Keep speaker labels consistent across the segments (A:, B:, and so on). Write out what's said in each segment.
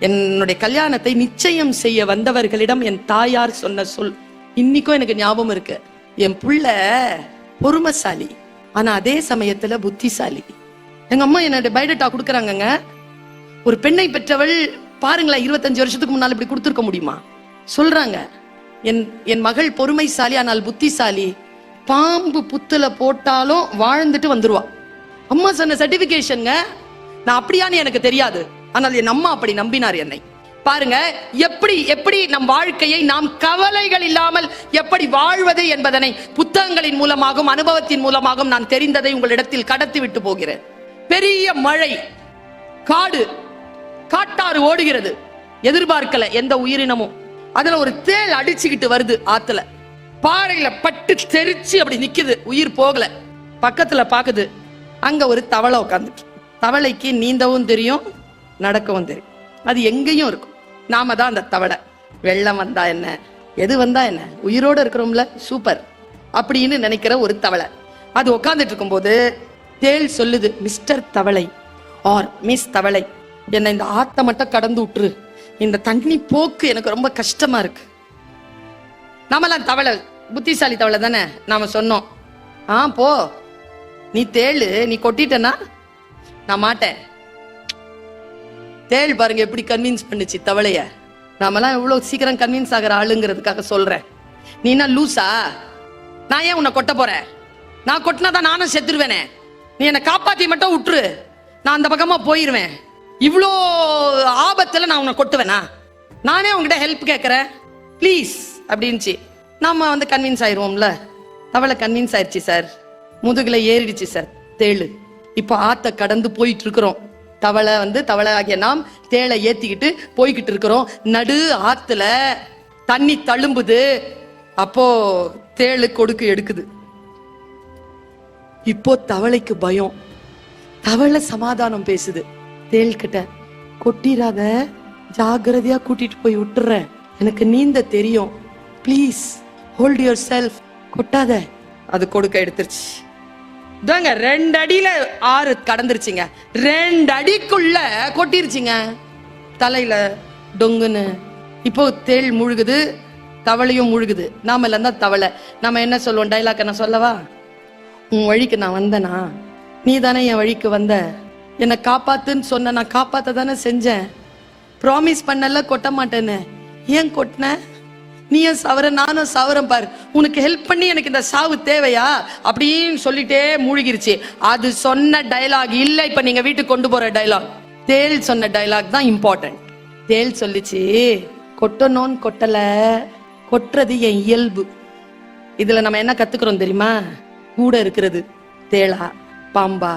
A: என்னுடைய கல்யாணத்தை நிச்சயம் செய்ய வந்தவர்களிடம் என் தாயார் சொன்ன சொல் இன்னைக்கும் எனக்கு ஞாபகம் இருக்கு. என் புள்ள பொறுமைசாலி, ஆனா அதே சமயத்துல புத்திசாலி. எங்க அம்மா என்னோட பயோடேட்டா கொடுக்குறாங்கங்க. ஒரு பெண்ணை பெற்றவள் பாருங்களேன், 25 வருஷத்துக்கு முன்னால இப்படி கொடுத்துருக்க முடியுமா? சொல்றாங்க, என் மகள் பொறுமைசாலி ஆனால் புத்திசாலி, பாம்பு புத்துல போட்டாலும் வாழ்ந்துட்டு வந்துருவா. அம்மா சொன்ன சர்டிபிகேஷன்ங்க. நான் அப்படியான்னு எனக்கு தெரியாது, ஆனால் என் அம்மா அப்படி நம்பினார் என்னை. பாருங்க, எப்படி எப்படி நம் வாழ்க்கையை நாம் கவலைகள் இல்லாமல் எப்படி வாழ்வது என்பதனை புத்தகங்களின் மூலமாகவும் அனுபவத்தின் மூலமாகவும் நான் தெரிந்ததை உங்களிடத்தில் கடத்தி விட்டு போகிறேன். பெரிய மழை, காட்டாறு ஓடுகிறது, எதிர்பார்க்கல எந்த உயிரினமும். அதுல ஒரு தேள் அடிச்சுக்கிட்டு வருது ஆத்துல, பாறையில பட்டு தெரிச்சு அப்படி நிக்குது, உயிர் போகல. பக்கத்துல பாக்குது, அங்க ஒரு தவளை உட்காந்துட்டு. தவளைக்கு நீந்தவும் தெரியும், நடக்கவும் தெரியும். அது எங்கேயும் இருக்கும். நாம தான் அந்த தவளை. வெள்ளம் வந்தா என்ன, எது வந்தா என்ன, உயிரோட இருக்கிறோம்ல, சூப்பர் அப்படின்னு நினைக்கிற ஒரு தவளை. அது உட்காந்துட்டு இருக்கும் போது தேள் சொல்லுது, மிஸ்டர் தவளை ஆர் மிஸ் தவளை, என்னை இந்த ஆத்த மட்டும் கடந்து விட்டுரு, இந்த தண்ணி போக்கு எனக்கு ரொம்ப கஷ்டமா இருக்கு. நாமெல்லாம் தவளை, புத்திசாலி தவளை தானே. நாம சொன்னோம், போ, நீ தேளு, நீ கொட்டிட்டனா நான் மாட்டேன். தேள் பாருங்க எப்படி கன்வின்ஸ் பண்ணுச்சு தவளைய. நாமெல்லாம் எவ்வளவு சீக்கிரம் கன்வின்ஸ் ஆகிற ஆளுங்கிறதுக்காக சொல்றேன். நீ என்ன லூசா? நான் ஏன் உன்னை கொட்ட போறேன்? நான் கொட்டினாதான் நானும் செத்துருவேனே. நீ என்னை காப்பாத்தி மட்டும் விட்டுரு, நான் அந்த பக்கமா போயிருவேன். இவ்வளோ ஆபத்துல நான் உன்னை கொட்டுவேனா? நானே உங்ககிட்ட ஹெல்ப் கேட்கறேன், பிளீஸ் அப்படின்ச்சு. நாம கன்வின்ஸ் ஆயிடுவோம்ல. தவளை கன்வின்ஸ் ஆயிடுச்சு சார், முதுகுல ஏறிடுச்சு சார் தேளு. இப்போ ஆத்த கடந்து போயிட்டு இருக்கிறோம். தவளை ஆகிய நாம் தேளை ஏத்திக்கிட்டு போய்கிட்டு இருக்கிறோம். நடு ஆத்துல தண்ணி தழும்புது. அப்போ தேளு கொடுக்கு எடுக்குது. இப்போ தவளைக்கு பயம். தவளை சமாதானம் பேசுது தேள் கிட்ட, கொட்டிராத, ஜாகிரதையா கூட்டிட்டு போய் விட்டுறேன், எனக்கு நீந்த தெரியும், பிளீஸ் ஹோல்ட் யுவர் செல்ஃப், கொட்டாத. அது கொடுக்க எடுத்துருச்சு. 2 அடியில ஆறு கடந்துருச்சுங்க. 2 அடிக்குள்ள கொட்டிருச்சுங்க தலையில டொங்குன்னு. இப்போ தேள் முழுகுது, தவளையும் முழுகுது. நாம இல்ல தான் தவளை. நாம என்ன சொல்லுவோம், டைலாக் என்ன சொல்லவா? உன் வழிக்கு நான் வந்தனா, நீ தானே என் வழிக்கு வந்த, என்னை காப்பாத்துன்னு சொன்ன, நான் காப்பாத்த தானே செஞ்சேன், ப்ராமிஸ் பண்ணல கொட்ட மாட்டேன்னு, ஏன் கொட்டின? நீ ஏன் சவர, நானும் சவரம் பாரு, உனக்கு ஹெல்ப் பண்ணி எனக்கு இந்த சாவு தேவையா அப்படின்னு சொல்லிட்டே மூழ்கிருச்சு. அது சொன்ன டைலாக் இல்ல இப்ப நீங்க வீட்டுக்கு கொண்டு போற டைலாக். தேள் சொன்ன டைலாக் தான் இம்பார்ட்டன்ட். தேள் சொல்லிச்சு, கொட்டணும்னு கொட்டல, கொட்டுறது என் இயல்பு. இதுல நம்ம என்ன கத்துக்கிறோம் தெரியுமா? கூட இருக்கிறது தேளா பாம்பா?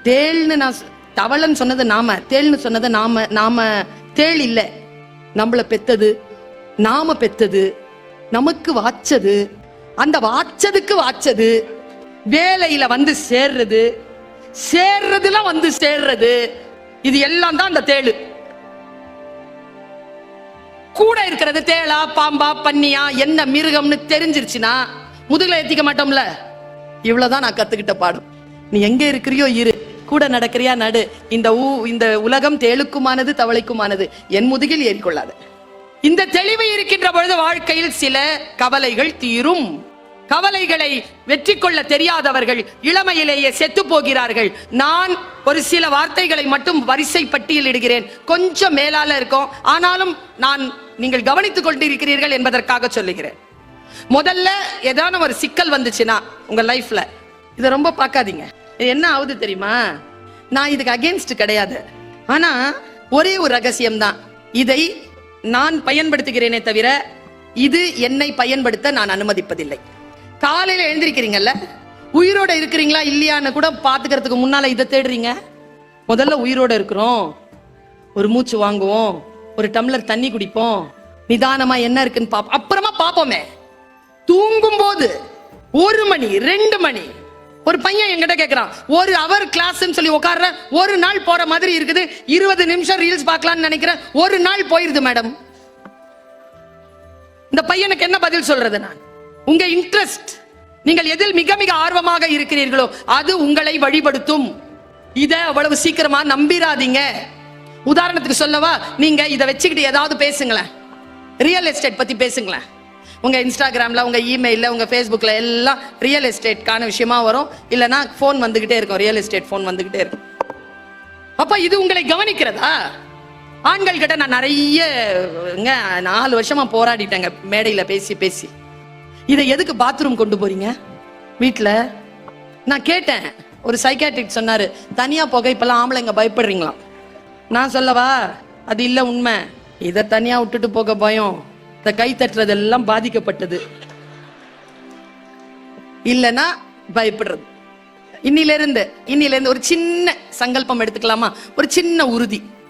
A: தேள்னு நான் தவளைன்னு சொன்னது நாம, தேள்னு சொன்னது நாம தேள் இல்ல, நம்மள பெத்தது, நாம பெத்தது, நமக்கு வாச்சது, அந்த வாச்சதுக்கு வாச்சது, வேலையில சேர்றதுல இது எல்லாம் தான் அந்த தேளு. கூட இருக்கிறது தேளா பாம்பா பன்னியா என்ன மிருகம்னு தெரிஞ்சிருச்சுன்னா முதுகுல ஏத்திக்க மாட்டோம்ல. இவ்வளவுதான் நான் கத்துக்கிட்ட பாடம். நீ எங்க இருக்கிறியோ இரு, கூட நடக்கிறியா நடு. இந்த உலகம் தேளுக்குமானது, தவளைக்குமானது, என் முதுகில் ஏறிக்கொள்ளாது. இந்த தெளிவு இருக்கின்ற பொழுது வாழ்க்கையில் சில கவலைகள் தீரும். கவலைகளை வெற்றி கொள்ள தெரியாதவர்கள் இளமையிலேயே செத்து போகிறார்கள். நான் ஒரு சில வார்த்தைகளை மட்டும் வரிசை பட்டியலிடுகிறேன், கொஞ்சம் மேலால இருக்கும், ஆனாலும் நீங்கள் கவனித்துக் கொண்டிருக்கிறீர்கள் என்பதற்காக சொல்லுகிறேன். முதல்ல ஏதான ஒரு சிக்கல் வந்துச்சுன்னா உங்க லைஃப்ல, இதை ரொம்ப பார்க்காதீங்க. என்ன ஆகுது தெரியுமா? நான் இதுக்கு அகேன்ஸ்ட் கிடையாது, ஆனா ஒரே ஒரு ரகசியம் தான், இதை நான் பயன்படுத்துகிறேனே தவிர இது என்னை பயன்படுத்த நான் அனுமதிப்பதில்லை. காலையில எழுந்திருக்கிறீங்கல்ல, உயிரோட இருக்கிறீங்களா இல்லையான்னு கூட பாத்துக்கிறதுக்கு முன்னால இதை தேடுறீங்க. முதல்ல உயிரோட இருக்கிறோம், ஒரு மூச்சு வாங்குவோம், ஒரு டம்ளர் தண்ணி குடிப்போம், நிதானமா என்ன இருக்குன்னு பாப்போம், அப்புறமா பாப்போமே. தூங்கும் போது 1 மணி 2 மணி, ஒரு பையன் என்கிட்ட கேட்கிறான், 1 hour கிளாஸ் சொல்லி உட்கார்ற, ஒரு நாள் போற மாதிரி இருக்குது, 20 நிமிஷம் ரீல்ஸ் பார்க்கலாம்னு நினைக்கிறேன், ஒரு நாள் போயிருது மேடம். இந்த பையனுக்கு என்ன பதில் சொல்றது நான்? உங்க இன்ட்ரெஸ்ட், நீங்கள் எதில் மிக மிக ஆர்வமாக இருக்கிறீர்களோ அது உங்களை வழிபடுத்தும். இத அவ்வளவு சீக்கிரமா நம்பிராதீங்க. உதாரணத்துக்கு சொல்லவா, நீங்க இதை வச்சுக்கிட்டு ஏதாவது பேசுங்களேன், ரியல் எஸ்டேட் பத்தி பேசுங்களேன். உங்க இன்ஸ்டாகிராம்ல, உங்க இமெயில்ல, உங்க ஃபேஸ்புக்ல எல்லாம் ரியல் எஸ்டேட்கான விஷயமா வரும். இல்லைன்னா போன் வந்துகிட்டே இருக்கும், ரியல் எஸ்டேட் போன் வந்துகிட்டே இருக்கும். அப்ப இது உங்களை கவனிக்கிறதா? ஆண்கள் கிட்ட நான் நிறைய 4 வருஷமா போராடிட்டேங்க, மேடையில பேசி பேசி. இதை எதுக்கு பாத்ரூம் கொண்டு போறீங்க வீட்டுல? நான் கேட்டேன், ஒரு சைக்காட்ரிஸ்ட் சொன்னாரு, தனியா புகைப்பெல்லாம் ஆம்பளைங்க பயப்படுறீங்களாம். நான் சொல்லவா, அது இல்ல உண்மை. இதை தனியா விட்டுட்டு போக பயம், இந்த கை தட்டுறதெல்லாம் பாதிக்கப்பட்டது, இல்லைன்னா பயப்படுறது. இன்னில இருந்து ஒரு சின்ன சங்கல்பம் எடுத்துக்கலாமா? ஒரு சின்ன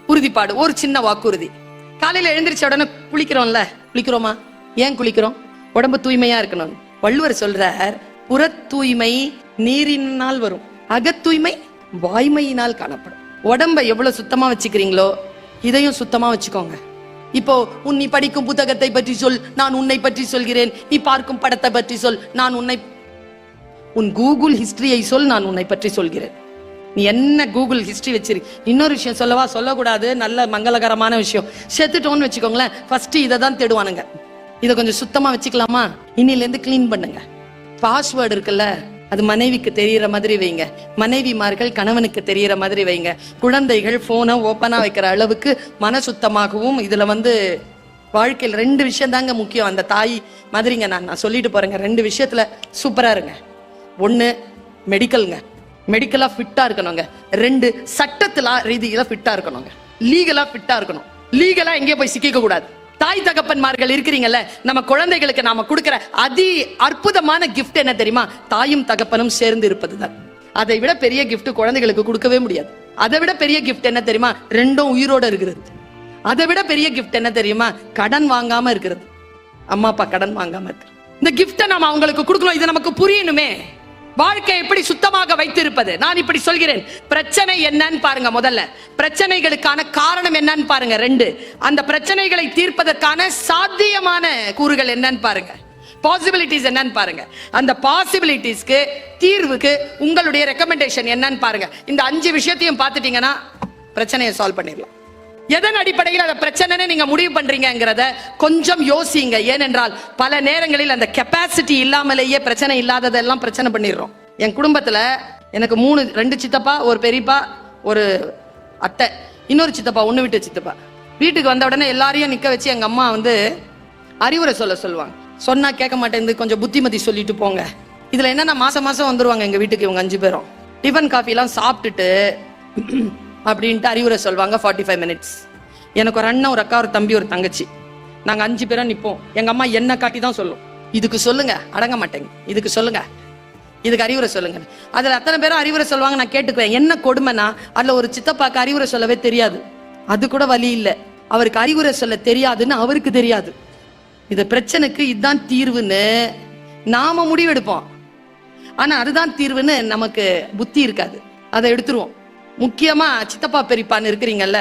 A: உறுதிப்பாடு, ஒரு சின்ன வாக்குறுதி. காலையில எழுந்திரிச்ச உடனே குளிக்கிறோமா? ஏன் குளிக்கிறோம்? உடம்பு தூய்மையா இருக்கணும். வள்ளுவர் சொல்றார், புற தூய்மை நீரினால் வரும், அகத்தூய்மை வாய்மையினால் காணப்படும். உடம்ப எவ்வளவு சுத்தமா வச்சுக்கிறீங்களோ இதையும் சுத்தமா வச்சுக்கோங்க. இப்போ நீ படிக்கும் புத்தகத்தை பற்றி சொல், நான் உன்னை பற்றி சொல்கிறேன். நீ பார்க்கும் படத்தை பற்றி சொல், நான் உன் கூகுள் ஹிஸ்டரியை சொல், நான் உன்னை பற்றி சொல்கிறேன். நீ என்ன கூகுள் ஹிஸ்டரி வச்சிரு. இன்னொரு விஷயம் சொல்லவா, சொல்லக்கூடாது, நல்ல மங்களகரமான விஷயம். செத்துட்டோன்னு வச்சுக்கோங்களேன், ஃபர்ஸ்ட் இதை தான் தேடுவானுங்க. இதை கொஞ்சம் சுத்தமா வச்சுக்கலாமா? இன்னில இருந்து கிளீன் பண்ணுங்க. பாஸ்வேர்டு இருக்குல்ல, அது மனைவிக்கு தெரியற மாதிரி வைங்க, மனைவிமார்கள் கணவனுக்கு தெரியற மாதிரி வைங்க. குழந்தைகள் போனை ஓப்பனா வைக்கிற அளவுக்கு மன சுத்தமாகவும். இதுல வாழ்க்கையில் 2 விஷயம் தாங்க முக்கியம். அந்த தாய் மாதிரிங்க நான் சொல்லிட்டு போறேங்க, 2 விஷயத்துல சூப்பரா இருங்க. 1 மெடிக்கலா ஃபிட்டா இருக்கணுங்க. 2 சட்டத்துல ரீதியில ஃபிட்டா இருக்கணுங்க. லீகலா ஃபிட்டா இருக்கணும். லீகலா எங்கேயும் போய் சிக்கிக்க கூடாது. தாய் தகப்பன்மார்கள் இருக்கிறீங்கல்ல, நம்ம குழந்தைகளுக்கு நாம கொடுக்கிற அற்புதமான கிஃப்ட் என்ன தெரியுமா? தாயும் தகப்பனும் சேர்ந்து இருப்பதுதான். அதை விட பெரிய கிஃப்ட் குழந்தைகளுக்கு கொடுக்கவே முடியாது. அதை விட பெரிய கிஃப்ட் என்ன தெரியுமா? 2 உயிரோட இருக்கிறது. அதை விட பெரிய கிஃப்ட் என்ன தெரியுமா? கடன் வாங்காம இருக்கிறது. அம்மா அப்பா கடன் வாங்காம இருக்கு. இந்த கிஃப்ட நாம அவங்களுக்கு கொடுக்கணும். இது நமக்கு புரியணுமே. வாழ்க்கை எப்படி சுத்தமாக வைத்திருப்பது? நான் இப்படி சொல்கிறேன், பிரச்சனை என்னன்னு பாருங்க. முதல்ல பிரச்சனைகளுக்கான காரணம் என்னன்னு பாருங்க. 2 அந்த பிரச்சனைகளை தீர்ப்பதற்கான சாத்தியமான கூறுகள் என்னன்னு பாருங்க. பாசிபிலிட்டிஸ் என்னன்னு பாருங்க. அந்த பாசிபிலிட்டிஸ்க்கு தீர்வுக்கு உங்களுடைய ரெக்கமெண்டேஷன் என்னன்னு பாருங்க. இந்த 5 விஷயத்தையும் பார்த்துட்டீங்கன்னா பிரச்சனையை சால்வ் பண்ணிடலாம். எதன் அடிப்படையில் அந்த பிரச்சனை நீங்க முடிவு பண்றீங்கிறத கொஞ்சம் யோசிங்க. ஏனென்றால் பல நேரங்களில் அந்த கெப்பாசிட்டி இல்லாமலேயே பிரச்சனை இல்லாததெல்லாம் பிரச்சனை பண்ணிடுறோம். என் குடும்பத்துல எனக்கு 2 சித்தப்பா, ஒரு பெரியப்பா, ஒரு அத்தை, இன்னொரு சித்தப்பா, ஒண்ணு விட்டு சித்தப்பா. வீட்டுக்கு வந்த உடனே எல்லாரையும் நிக்க வச்சு எங்க அம்மா அறிவுரை சொல்லுவாங்க. சொன்னா கேட்க மாட்டேங்குது, கொஞ்சம் புத்திமதி சொல்லிட்டு போங்க. இதுல என்னன்னா மாசம் வந்துருவாங்க எங்க வீட்டுக்கு. இவங்க 5 பேரும் டிஃபன் காஃபி எல்லாம் சாப்பிட்டுட்டு அப்படின்ட்டு அறிவுரை சொல்வாங்க. 45 மினிட்ஸ். எனக்கு ஒரு அண்ணன், ஒரு அக்கா, ஒரு தம்பி, ஒரு தங்கச்சி. நாங்க 5 பேரும் நிப்போம். எங்க அம்மா என்ன காட்டி தான் சொல்லும், இதுக்கு சொல்லுங்க, அடங்க மாட்டேங்க, இதுக்கு சொல்லுங்க, இதுக்கு அறிவுரை சொல்லுங்க. அதுல அத்தனை பேரும் அறிவுரை சொல்லுவாங்க. நான் கேட்டுக்குவேன். என்ன கொடுமைனா, அதுல ஒரு சித்தப்பாக்கு அறிவுரை சொல்லவே தெரியாது. அது கூட வழி இல்லை, அவருக்கு அறிவுரை சொல்ல தெரியாதுன்னு அவருக்கு தெரியாது. இந்த பிரச்சனைக்கு இதுதான் தீர்வுன்னு நாம முடிவெடுப்போம். ஆனா அதுதான் தீர்வுன்னு நமக்கு புத்தி இருக்காது, அதை எடுத்துருவோம். முக்கியமா சித்தப்பா பெரியப்பான்னு இருக்கிறீங்கல்ல,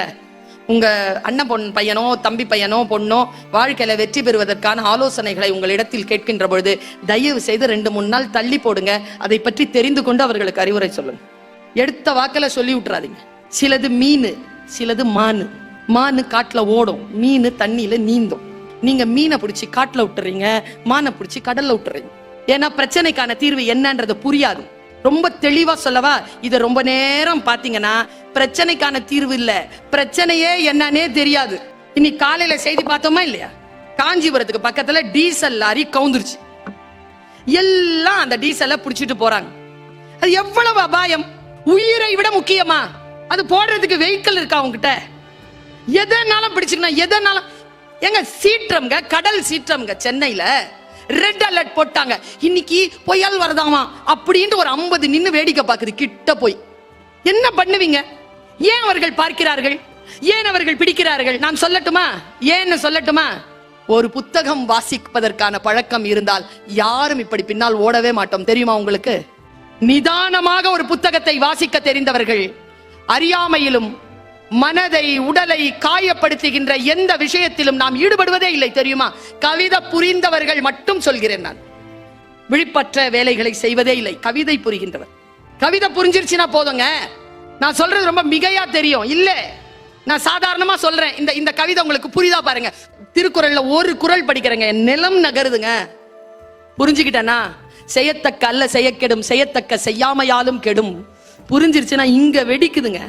A: உங்க அண்ணன் பையனோ தம்பி பையனோ பொண்ணோ வாழ்க்கையில வெற்றி பெறுவதற்கான ஆலோசனைகளை உங்களிடத்தில் கேட்கின்ற பொழுது தயவு செய்து 2-3 நாள் தள்ளி போடுங்க. அதை பற்றி தெரிந்து கொண்டு அவர்களுக்கு அறிவுரை சொல்லுங்க. எடுத்த வாக்கில சொல்லி விட்டுறாதீங்க. சிலது மீன், சிலது மானு காட்டுல ஓடும், மீன் தண்ணியில நீந்தும். நீங்க மீனை பிடிச்சி காட்டுல விட்டுறீங்க, மானை பிடிச்சி கடல்ல விட்டுறீங்க. ஏன்னா பிரச்சனைக்கான தீர்வு என்னன்றது புரியாது. ரொம்ப தெளிவா சொல்லவா, இத ரொம்ப நேரம் பாத்தீங்கன்னா பிரச்சனைக்கான தீர்வு இல்ல, பிரச்சனையே என்னன்னே தெரியாது. இன்னைக்கு காலையில செய்தி பார்த்தோமா இல்லையா? காஞ்சிபுரத்துக்கு பக்கத்துல டீசல் லாரி கவுந்துருச்சு. எல்லாம் அந்த டீசலை புடிச்சிட்டு போறாங்க. அது எவ்வளவு அபாயம்! உயிரை விட முக்கியமா? அது போடுறதுக்கு வெஹிக்கிள் இருக்கா உங்ககிட்ட? எதனாலும் பிடிச்சிக்கணும், எதனாலும். எங்க சீற்றம்ங்க, கடல் சீற்றம்ங்க. சென்னையில ரெட் அலர்ட் போட்டாங்க. இன்னைக்கு புயல் வரதாமா அப்படின்ட்டு ஒரு 50 நின்னு வேடிக்கை பார்க்குது. கிட்ட போய் என்ன பண்ணுவீங்க? ஏன் அவர்கள் பார்க்கிறார்கள்? ஏன் அவர்கள் பிடிக்கிறார்கள்? நான் சொல்லட்டுமா? ஏன்னு சொல்லட்டுமா? ஒரு புத்தகம் வாசிப்பதற்கான பழக்கம் இருந்தால் யாரும் இப்படி பின்னால் ஓடவே மாட்டோம். தெரியுமா உங்களுக்கு? நிதானமாக ஒரு புத்தகத்தை வாசிக்க தெரிந்தவர்கள் அறியாமையிலும் மனதை உடலை காயப்படுத்துகின்ற எந்த விஷயத்திலும் நாம் ஈடுபடுவதே இல்லை. தெரியுமா? கவிதை புரிந்தவர்கள் மட்டும் சொல்கிறேன் நான். விழிப்பற்ற வேலைகளை செய்வதே இல்லை. கவிதை புரிகின்றவர். கவிதை புரிஞ்சிருச்சுன்னா போதுங்க. நான் சொல்றது ரொம்ப மிகையா தெரியும் இல்ல. நான் சாதாரணமா சொல்றேன், இந்த கவிதை உங்களுக்கு புரியுதா பாருங்க. திருக்குறள்ல ஒரு குறள் படிக்கிறேங்க, நிலம் நகருதுங்க. புரிஞ்சுக்கிட்டேனா? செய்யத்தக்க அல்ல செய்யக்கெடும், செய்யத்தக்க செய்யாமையாலும் கெடும். புரிஞ்சிருச்சுன்னா இங்க வெடிக்குதுங்க.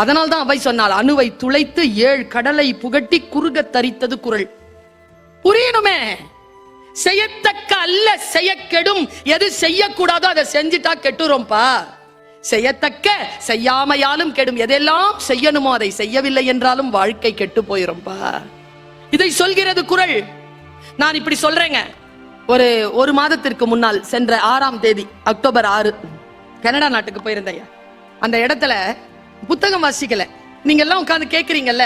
A: அதனால்தான் அவை சொன்னால், அணுவை துளைத்து 7 கடலை புகட்டி குறுக தரித்தது குறள். புரியணுமே. செய்யத்தக்க அல்ல செய்யக்கெடும், எது செய்யக்கூடாதோ அதை செஞ்சுட்டா கெட்டுறோம்பா. செய்யத்தக்க செய்யாமையாலும் கெடும், எதெல்லாம் செய்யணுமோ அதை செய்யவில்லை என்றாலும் வாழ்க்கை கெட்டு போயிரும்பா. இதை சொல்கிறது குறள். நான் இப்படி சொல்றேங்க. ஒரு மாதத்திற்கு முன்னால் சென்ற 6ஆம் தேதி அக்டோபர் 6 கனடா நாட்டுக்கு போயிருந்தேன். அந்த இடத்துல புத்தகம் வாசிக்கல. நீங்க எல்லாம் உட்கார்ந்து கேக்குறீங்கல்ல,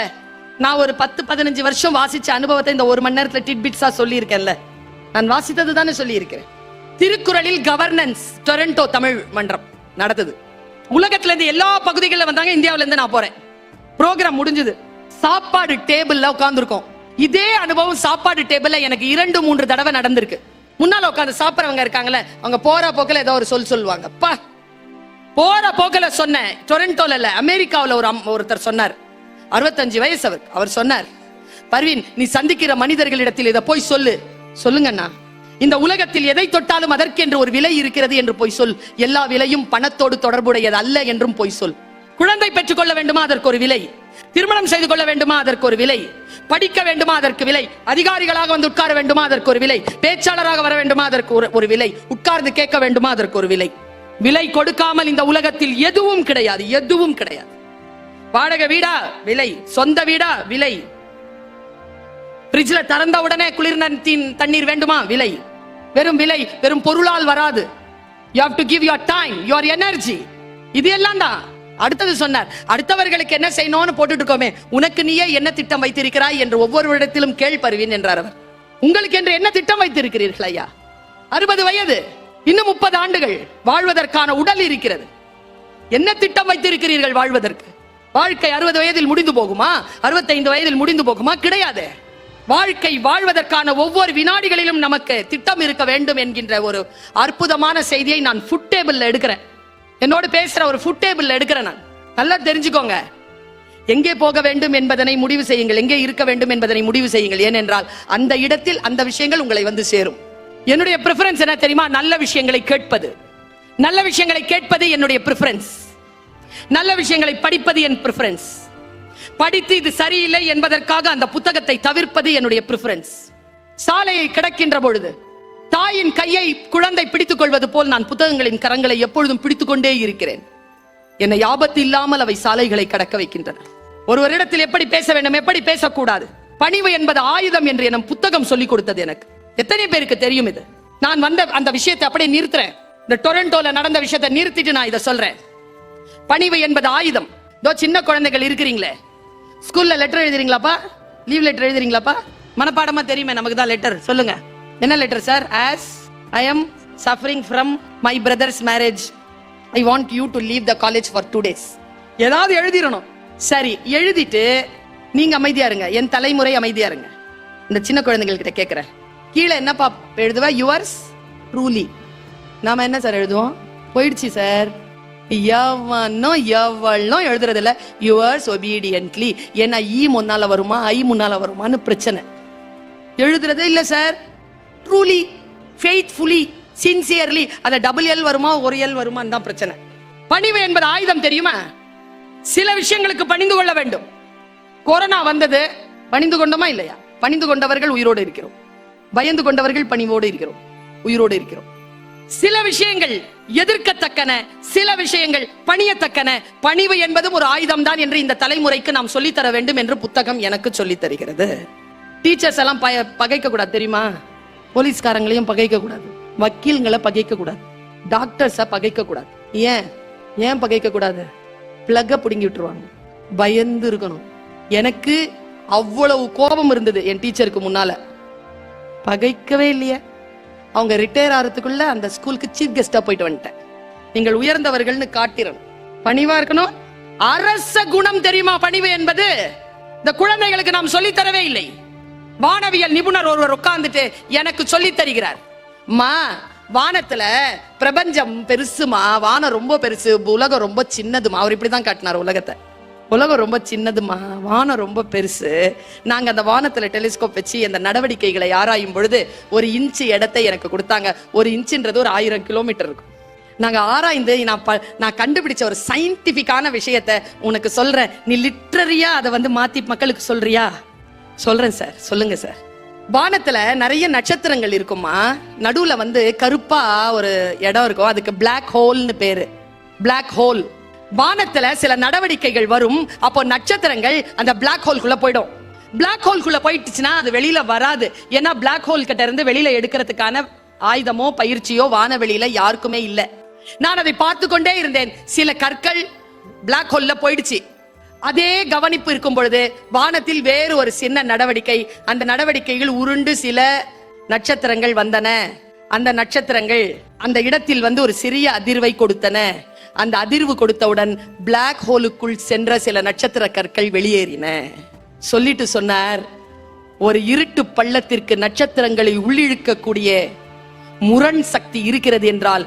A: நான் ஒரு 10-15 வருஷம் வாசிச்ச அனுபவத்தை இந்த 1 மணி நேரத்துல டிட்பிட்ஸா சொல்லி இருக்கேன்ல. நான் வாசித்தது தானே சொல்லி இருக்கிறேன். திருக்குறளில் கவர்னன்ஸ் டொரண்டோ தமிழ் மன்றம் நடந்தது. உலகத்துல இருந்து எல்லா பகுதிகளில் வந்தாங்க. இந்தியாவில இருந்து நான் போறேன். ப்ரோக்ராம் முடிஞ்சது. சாப்பாடு டேபிள்ல உட்கார்ந்துருக்கோம். இதே அனுபவம் சாப்பாடு டேபிள்ல எனக்கு 2-3 தடவை நடந்திருக்கு. முன்னால உட்கார்ந்து சாப்பிடுறவங்க இருக்காங்கல்ல, அவங்க போற போக்கில் ஏதோ ஒரு சொல்லுவாங்க. போற போக்கில் சொன்னேன். டொரண்டோல இல்ல, அமெரிக்காவில் ஒருத்தர் சொன்னார். 65 வயசு அவர் சொன்னார், பர்வீன், நீ சந்திக்கிற மனிதர்களிடத்தில் இதை போய் சொல்லுங்கண்ணா. இந்த உலகத்தில் எதை தொட்டாலும் அதற்கென்று ஒரு விலை இருக்கிறது என்று போய் சொல். எல்லா விலையும் பணத்தோடு தொடர்புடையது அல்ல என்றும் போய் சொல். குழந்தை பெற்றுக் கொள்ள வேண்டுமா, அதற்கு ஒரு விலை. திருமணம் செய்து கொள்ள வேண்டுமா, அதற்கு ஒரு விலை. படிக்க வேண்டுமா, அதற்கு விலை. அதிகாரிகளாக வந்து உட்கார வேண்டுமா, அதற்கு ஒரு விலை. பேச்சாளராக வர வேண்டுமா, அதற்கு ஒரு விலை. உட்கார்ந்து கேட்க வேண்டுமா, அதற்கு ஒரு விலை. விலை கொடுக்காமல் இந்த உலகத்தில் எதுவும் கிடையாது, எதுவும் கிடையாது. வாடகை வீடா விலை, சொந்த வீடா விலை. ஃப்ரிட்ஜ்ல திறந்த உடனே குளிர் தண்ணீர் வேண்டுமா, விலை. வெறும் விலை, வெறும் பொருளால் வராது. You have to give your time, your energy. இது எல்லாம் தான். அடுத்தது சொன்னார், அடுத்தவர்களுக்கு என்ன செய்யணும்னு போட்டுட்டு இருக்கோமே, உனக்கு நீயே என்ன திட்டம் வைத்திருக்கிறாய் என்று ஒவ்வொரு இடத்திலும் கேள் பருவீன் என்றார் அவர். உங்களுக்கு என்று என்ன திட்டம் வைத்திருக்கிறீர்கள் ஐயா? 60 வயது, இன்னும் 30 ஆண்டுகள் வாழ்வதற்கான உடல் இருக்கிறது. என்ன திட்டம் வைத்திருக்கிறீர்கள் வாழ்வதற்கு? வாழ்க்கை 60 வயதில் முடிந்து போகுமா, 65 வயதில் முடிந்து போகுமா? கிடையாது. வாழ்க்கை வாழ்வதற்கான ஒவ்வொரு வினாடிகளிலும் நமக்கு திட்டம் இருக்க வேண்டும் என்கின்ற ஒரு அற்புதமான செய்தியை நான் ஃபுட் டேபிள்ல எடுக்கிறேன். என்னோடு பேசுற ஒரு ஃபுட் டேபிள்ல எடுக்கிறேன். நான் நல்லா தெரிஞ்சுக்கோங்க. எங்கே போக வேண்டும் என்பதனை முடிவு செய்யுங்கள், எங்கே இருக்க வேண்டும் என்பதனை முடிவு செய்யுங்கள். ஏனென்றால் அந்த இடத்தில் அந்த விஷயங்கள் உங்களை வந்து சேரும். என்னுடைய பிரெஃபரன்ஸ் என்ன தெரியுமா? நல்ல விஷயங்களை கேட்பது. நல்ல விஷயங்களை கேட்பது என்னுடைய பிரெஃபரன்ஸ். நல்ல விஷயங்களை படிப்பது என் பிரெஃபரன்ஸ். படித்து இது சரியில்லை என்பதற்காக அந்த புத்தகத்தை தவிர்ப்பது என்னுடைய பிரெஃபரன்ஸ். சாலையை கிடக்கின்ற பொழுது தாயின் கையை குழந்தை பிடித்துக் கொள்வது போல் நான் புத்தகங்களின் கரங்களை எப்பொழுதும் பிடித்துக் கொண்டே இருக்கிறேன். என்னை ஆபத்து இல்லாமல் அவை சாலைகளை கடக்க வைக்கின்றன. ஒருவரிடத்தில் எப்படி பேச வேண்டும், எப்படி பேசக்கூடாது. பணிவு என்பது ஆயுதம் என்று என் புத்தகம் சொல்லிக் கொடுத்தது எனக்கு. எத்தனை பேருக்கு தெரியும் இது? நான் வந்த அந்த விஷயத்தை அப்படியே நிறுத்துறேன். இந்த டொரண்டோல நடந்த விஷயத்தை நிறுத்திட்டு நான் இதை சொல்றேன். பணிவு என்பது ஆயுதம். சின்ன குழந்தைகள் இருக்கிறீங்களே, ஸ்கூல்ல லெட்டர் எழுதுறீங்களாப்பா? லீவ் லெட்டர் எழுதுறீங்களாப்பா? மனப்பாடமா தெரியுமே நமக்கு தான் லெட்டர். சொல்லுங்க, என்ன letter sir? As I am suffering from my brother's marriage, I want you to leave the college for 2 days. ஏதாவது எழுதிரணும். சரி, எழுதிட்டு நீங்க அமைதியா இருங்க, என் தலைமுறை அமைதியா இருங்க. இந்த சின்ன குழந்தைகள் கிட்ட கேட்கிறேன், கீழே என்னப்பா எழுதுவா? Yours truly. நாம என்ன சார் எழுதுவோம்? போயிடுச்சு சார். எவ்வளோ எழுதுறது இல்ல, யுவர்ஸ் ஒபீடியன்ட்லி. ஏன்னா ஈ முன்னால வருமா, ஐ முன்னால வருமானு பிரச்சனை. எழுதுறதே இல்ல சார். Truly, faithfully, sincerely. அத டபுள் எல் வருமா, ஒரு எல் வருமான்னு தான் பிரச்சனை. பணிவு என்பது ஆயுதம் தெரியுமா? சில விஷயங்களுக்கு பணிந்து கொள்ள வேண்டும். கொரோனா வந்தது, பணிந்து கொண்டோமா இல்லையா? பணிந்து கொண்டவர்கள் உயிரோடு இருக்கிறோம். பயந்து கொண்டவர்கள் பணிவோடு இருக்கிறோம், உயிரோடு இருக்கிறோம். சில விஷயங்கள் எதிர்க்கத்தக்கன, சில விஷயங்கள் பணியத்தக்கன. பணிவு என்பதும் ஒரு ஆயுதம் தான் என்று இந்த தலைமுறைக்கு நாம் சொல்லித்தர வேண்டும் என்று புத்தகம் எனக்கு சொல்லித் தருகிறது. டீச்சர்ஸ் எல்லாம் பகைக்க கூடாது தெரியுமா? போலீஸ்காரங்களையும் பகைக்க கூடாது, வக்கீல்களை பகைக்க கூடாது, டாக்டர்ஸ பகைக்க கூடாது. ஏன் பகைக்க கூடாது? பிளக்க பிடுங்கி விட்டுருவாங்க. பயந்து இருக்கணும். எனக்கு அவ்வளவு கோபம் இருந்தது என் டீச்சருக்கு முன்னால. பகைக்கவே இல்லையே. அவங்க ரிட்டையர் ஆகிறதுக்குள்ள அந்த ஸ்கூலுக்கு சீஃப் கெஸ்டா போயிட்டு வந்துட்டேன். நீங்கள் உயர்ந்தவர்கள்னு காட்டிடணும், பணிவா இருக்கணும். அரச குணம் தெரியுமா பணிவு என்பது? இந்த குழந்தைகளுக்கு நாம் சொல்லித் தரவே இல்லை. வானவியல் நிபுணர் ஒருவர் உட்கார்ந்துட்டு எனக்கு சொல்லித் தருகிறார். மா, வானத்துல பிரபஞ்சம் பெருசுமா, வானம் ரொம்ப பெருசு, உலகம் ரொம்ப சின்னதுமா. அவர் இப்படிதான் காட்டினார் உலகத்தை. உலகம் ரொம்ப சின்னதுமா, வானம் ரொம்ப பெருசு. நாங்க அந்த வானத்துல டெலிஸ்கோப் வச்சு அந்த நடவடிக்கைகளை ஆராயும் பொழுது 1 இன்ச்சு இடத்தை எனக்கு கொடுத்தாங்க. 1 இன்ச்சுன்றது ஒரு 1000 கிலோமீட்டர் இருக்கும். நாங்க ஆராய்ந்து நான் கண்டுபிடிச்ச ஒரு சயின்டிபிக்கான விஷயத்த உனக்கு சொல்றேன். நீ லிட்டரியா அதை மாத்தி மக்களுக்கு சொல்றியா? சொல்றேன் சார். சொல்லுங்க சார். வானத்துல நிறைய நட்சத்திரங்கள் இருக்குமா. நடுவுல கருப்பா ஒரு இடம் இருக்கும். அதுக்கு பிளாக் ஹோல்னு பேரு. Black hole. வானத்துல சில நடவடிக்கைகள் வரும். அப்போ நட்சத்திரங்கள் அந்த பிளாக் ஹோல்குள்ள போயிடும். பிளாக் ஹோல்குள்ள போயிடுச்சுன்னா அது வெளியில வராது. ஏன்னா பிளாக் ஹோல் கிட்ட இருந்து வெளியில எடுக்கிறதுக்கான ஆயுதமோ பயிற்சியோ வானவெளியில யாருக்குமே இல்ல. நான் அதை பார்த்து கொண்டே இருந்தேன். சில கற்கள் பிளாக் ஹோல்ல போயிடுச்சு. அதே கவனிப்பு இருக்கும் பொழுது வானத்தில் வேறு ஒரு சின்ன நடவடிக்கை. அந்த நடவடிக்கைகள் உருண்டு சில நட்சத்திரங்கள் வந்தன. அந்த நட்சத்திரங்கள் அந்த இடத்தில் ஒரு சிறிய அதிர்வை கொடுத்தன. அந்த அதிர்வு கொடுத்தவுடன் பிளாக் ஹோலுக்குள் சென்ற சில நட்சத்திர கற்கள் வெளியேறின. சொல்லிட்டு சொன்னார், ஒரு இருட்டு பள்ளத்திற்கு நட்சத்திரங்களை உள்ளிழுக்கக்கூடிய முரண் சக்தி இருக்கிறது என்றால்,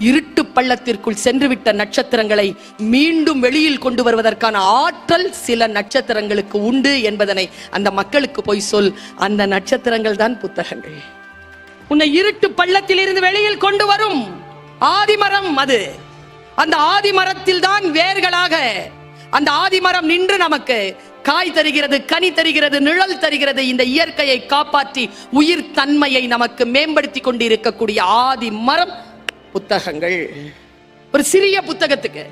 A: இருட்டு பள்ளத்திற்குள் சென்றுவிட்ட நட்சத்திரங்களை மீண்டும் வெளியில் கொண்டு வருவதற்கான ஆற்றல் சில நட்சத்திரங்களுக்கு உண்டு என்பதனை அந்த மக்களுக்கு போய் சொல். அந்த நட்சத்திரங்கள் தான் புத்தகங்கள். உன்னை இருட்டு பள்ளத்தில் இருந்து வெளியில் கொண்டு வரும் ஆதிமரம் அது. அந்த ஆதிமரத்தில் தான் வேர்களாக அந்த ஆதிமரம் நின்று நமக்கு காய் தருகிறது, கனி தருகிறது, நிழல் தருகிறது. இந்த இயற்கையை காப்பாற்றி உயிர் தன்மையை நமக்கு மேம்படுத்தி கொண்டிருக்கக்கூடிய ஆதிமரம் புத்தகங்கள். ஒரு சிறிய புத்தகத்துக்கு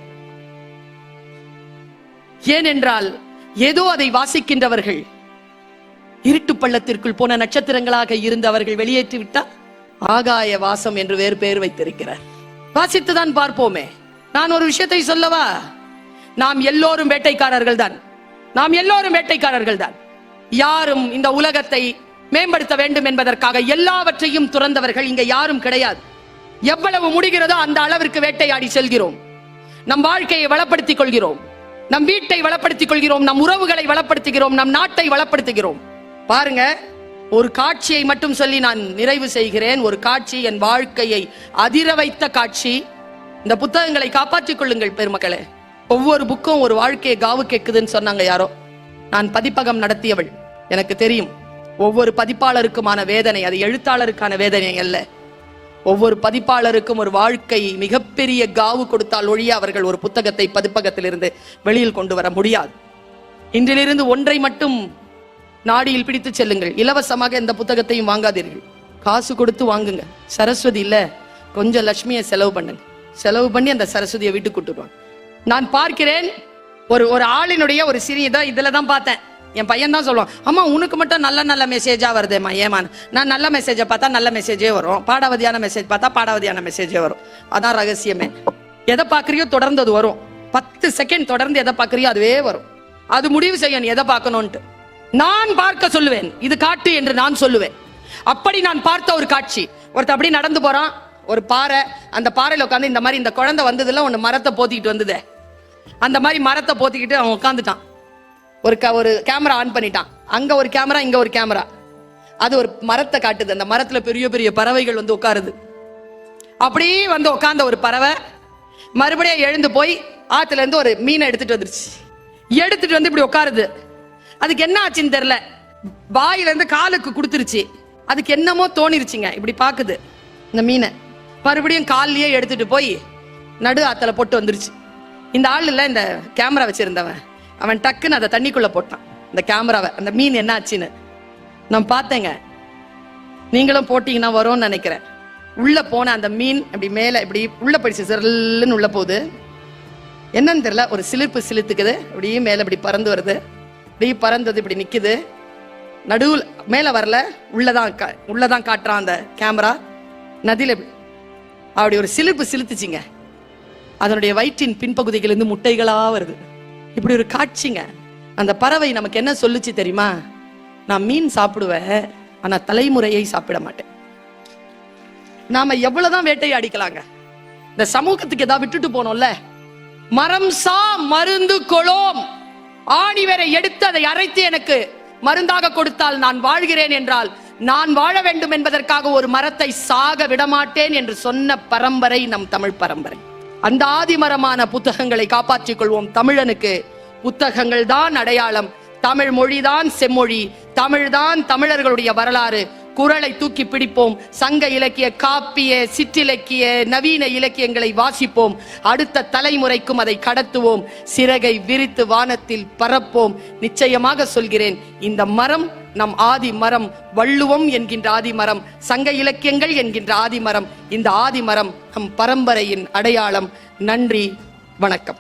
A: ஏனென்றால் ஏதோ அதை வாசிக்கின்றவர்கள் இருட்டு பள்ளத்திற்குள் போன நட்சத்திரங்களாக இருந்து அவர்கள் வெளியேற்றி விட்டார். ஆகாய வாசம் என்று வேறு பெயர் வைத்திருக்கிறார். வாசித்துதான் பார்ப்போமே. நான் ஒரு விஷயத்தை சொல்லவா? நாம் எல்லோரும் வேட்டைக்காரர்கள் தான். நாம் எல்லோரும் வேட்டைக்காரர்கள் தான். யாரும் இந்த உலகத்தை மேம்படுத்த வேண்டும் என்பதற்காக எல்லாவற்றையும் துறந்தவர்கள் இங்க யாரும் கிடையாது. எவ்வளவு முடிகிறதோ அந்த அளவிற்கு வேட்டையாடி செல்கிறோம். நம் வாழ்க்கையை வளப்படுத்திக் கொள்கிறோம், நம் வீட்டை வளப்படுத்திக் கொள்கிறோம், நம் உறவுகளை வளப்படுத்துகிறோம், நம் நாட்டை வளப்படுத்துகிறோம். பாருங்க, ஒரு காட்சியை மட்டும் சொல்லி நான் நிறைவு செய்கிறேன். ஒரு காட்சி என் வாழ்க்கையை அதிர வைத்த காட்சி. இந்த புத்தகங்களை காப்பாற்றிக் கொள்ளுங்கள் பெருமக்களே. ஒவ்வொரு புக்கும் ஒரு வாழ்க்கையை காவு கேட்குதுன்னு சொன்னாங்க யாரோ. நான் பதிப்பகம் நடத்தியவள், எனக்கு தெரியும். ஒவ்வொரு பதிப்பாளருக்குமான வேதனை அது எழுத்தாளருக்கான வேதனை அல்ல. ஒவ்வொரு பதிப்பாளருக்கும் ஒரு வாழ்க்கை மிகப்பெரிய காவு கொடுத்தால் ஒழிய அவர்கள் ஒரு புத்தகத்தை பதிப்பகத்திலிருந்து வெளியில் கொண்டு வர முடியாது. இன்றிலிருந்து ஒன்றை மட்டும் நாடியில் பிடித்து செல்லுங்கள். இலவசமாக எந்த புத்தகத்தையும் வாங்காதீர்கள். காசு கொடுத்து வாங்குங்க. சரஸ்வதி இல்ல, கொஞ்சம் லட்சுமியை செலவு பண்ணுங்க. செலவு பண்ணி அந்த சரஸ்வதியை வீட்டுக்கு கூட்டுடுவாங்க. நான் பார்க்கிறேன் ஒரு ஆளினுடைய ஒரு சிறிய இதுலதான் பார்த்தேன். என் பையன் தான் சொல்லுவான், அம்மா உனக்கு மட்டும் நல்ல நல்ல மெசேஜா வருதேம்மா. ஏமான் நான் நல்ல மெசேஜை பார்த்தா நல்ல மெசேஜே வரும், பாடாவதியான மெசேஜ் பார்த்தா பாடாவதியான மெசேஜே வரும். அதான் ரகசியமே. எதை பார்க்கறியோ தொடர்ந்து அது வரும். 10 செகண்ட் தொடர்ந்து எதை பார்க்கறியோ அதுவே வரும். அது முடிவு செய்ய நீ எதை பார்க்கணும்ட்டு. நான் பார்க்க சொல்லுவேன், இது காட்டு என்று நான் சொல்லுவேன். அப்படி நான் பார்த்த ஒரு காட்சி. ஒருத்தர் அப்படி நடந்து போறான், ஒரு பாறை. அந்த பாறையில உட்காந்து இந்த மாதிரி இந்த குழந்தை வந்ததுல ஒன்னு மரத்தை போத்திக்கிட்டு வந்ததே, அந்த மாதிரி மரத்தை போத்திக்கிட்டு அவன் உட்காந்துட்டான். ஒரு கேமரா ஆன் பண்ணிட்டான். அங்க ஒரு கேமரா, இங்க ஒரு கேமரா. அது ஒரு மரத்தை காட்டுது. அந்த மரத்துல பெரிய பெரிய பறவைகள் வந்து உட்காருது. அப்படியே வந்து உட்கார்ந்த ஒரு பறவை மறுபடியும் எழுந்து போய் ஆத்துல இருந்து ஒரு மீனை எடுத்துட்டு வந்துருச்சு. எடுத்துட்டு வந்து இப்படி உட்காருது. அதுக்கு என்ன ஆச்சுன்னு தெரியல, வாயில இருந்து காலுக்கு கொடுத்துருச்சு. அதுக்கு என்னமோ தோணிருச்சுங்க. இப்படி பாக்குது இந்த மீனை. மறுபடியும் கால்லயே எடுத்துட்டு போய் நடு ஆத்துல போட்டு வந்துருச்சு. இந்த ஆள் இல்ல, இந்த கேமரா வச்சிருந்தவன், அவன் டக்குன்னு அதை தண்ணிக்குள்ள போட்டான் இந்த கேமராவை. அந்த மீன் என்ன ஆச்சுன்னு நான் பார்த்தேங்க. நீங்களும் போட்டீங்கன்னா வரும்னு நினைக்கிறேன். உள்ள போன அந்த மீன் அப்படி மேல இப்படி உள்ள போயிடுச்சு. சிறல்லுன்னு உள்ள போகுது. என்னன்னு தெரியல, ஒரு சிலிர்ப்பு சிலித்துக்குது. அப்படியே மேல இப்படி பறந்து வருது. இப்படி பறந்தது, இப்படி நிக்குது. நடுவில் மேல வரல, உள்ளதான் காட்டுறான் அந்த கேமரா. நதியில அப்படி ஒரு சிலிர்ப்பு சிலுத்துச்சிங்க. அதனுடைய வயிற்றின் பின்பகுதிகளிலிருந்து முட்டைகளா வருது. இப்படி ஒரு காட்சிங்க. அந்த பறவை நமக்கு என்ன சொல்லுச்சு தெரியுமா? நான் மீன் சாப்பிடுவேன், ஆனா தலைமுறையை சாப்பிட மாட்டேன். நாம எவ்வளவுதான் வேட்டையாடிக்கலாங்க, இந்த சமூகத்துக்கு ஏதாவது விட்டுட்டு போனோம்ல. மரம் சா மருந்து கொளோம். ஆணி வேரை எடுத்து அதை அரைத்து எனக்கு மருந்தாக கொடுத்தால் நான் வாழ்கிறேன் என்றால், நான் வாழ வேண்டும் என்பதற்காக ஒரு மரத்தை சாக விடமாட்டேன் என்று சொன்ன பரம்பரை நம் தமிழ் பரம்பரை. அந்த ஆதிமரமான புத்தகங்களை காப்பாற்றிக் கொள்வோம். தமிழனுக்கு புத்தகங்கள் தான் அடையாளம், தமிழ் மொழிதான் செம்மொழி, தமிழ்தான் தமிழர்களுடைய வரலாறு. குறளை தூக்கி பிடிப்போம், சங்க இலக்கிய, காப்பிய, சிற்றிலக்கிய, நவீன இலக்கியங்களை வாசிப்போம், அடுத்த தலைமுறைக்கும் அதை கடத்துவோம், சிறகை விரித்து வானத்தில் பறப்போம். நிச்சயமாக சொல்கிறேன், இந்த மரம் நம் ஆதி மரம், வள்ளுவம் என்கின்ற ஆதிமரம், சங்க இலக்கியங்கள் என்கின்ற ஆதிமரம். இந்த ஆதிமரம் நம் பரம்பரையின் அடையாளம். நன்றி, வணக்கம்.